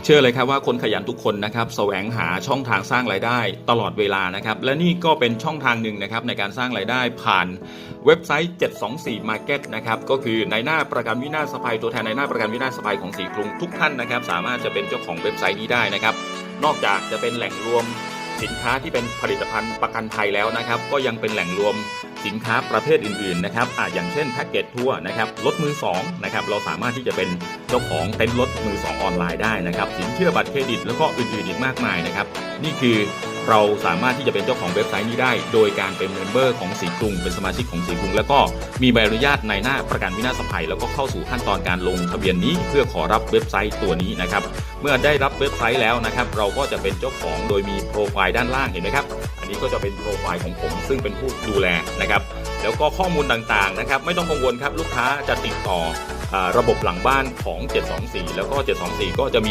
เชื่อเลยครับว่าคนขยันทุกคนนะครับแสวงหาช่องทางสร้างรายได้ตลอดเวลานะครับและนี่ก็เป็นช่องทางหนึ่งนะครับในการสร้างรายได้ผ่านเว็บไซต์724 Market นะครับก็คือนายหน้าประกันวินาศภัยตัวแทนนายหน้าประกันวินาศภัยของสีกรุงทุกท่านนะครับสามารถจะเป็นเจ้าของเว็บไซต์นี้ได้นะครับนอกจากจะเป็นแหล่งรวมสินค้าที่เป็นผลิตภัณฑ์ประกันภัยแล้วนะครับก็ยังเป็นแหล่งรวมสินค้าประเภทอื่นๆนะครับอย่างเช่นแพ็กเกจทัวร์นะครับรถมือ2นะครับเราสามารถที่จะเป็นเจ้าของเต็นท์รถมือ2ออนไลน์ได้นะครับสินเชื่อบัตรเครดิตแล้วก็อื่นๆอีกมากมายนะครับนี่คือเราสามารถที่จะเป็นเจ้าของเว็บไซต์นี้ได้โดยการเป็นเมมเบอร์ของสีกรุงเป็นสมาชิกของสีกรุงแล้วก็มีใบอนุญาตในหน้าประกันวินาศภัยแล้วก็เข้าสู่ขั้นตอนการลงทะเบียนนี้เพื่อขอรับเว็บไซต์ตัวนี้นะครับเมื่อได้รับเว็บไซต์แล้วนะครับเราก็จะเป็นเจ้าของโดยมีโปรไฟล์ด้านล่างเห็นไหมครับอันนี้ก็จะเป็นโปรไฟล์ของผมซึ่งเป็นผู้ดูแลนะครับแล้วก็ข้อมูลต่างๆนะครับไม่ต้องกังวลครับลูกค้าจะติดต่อระบบหลังบ้านของ724แล้วก็724ก็จะมี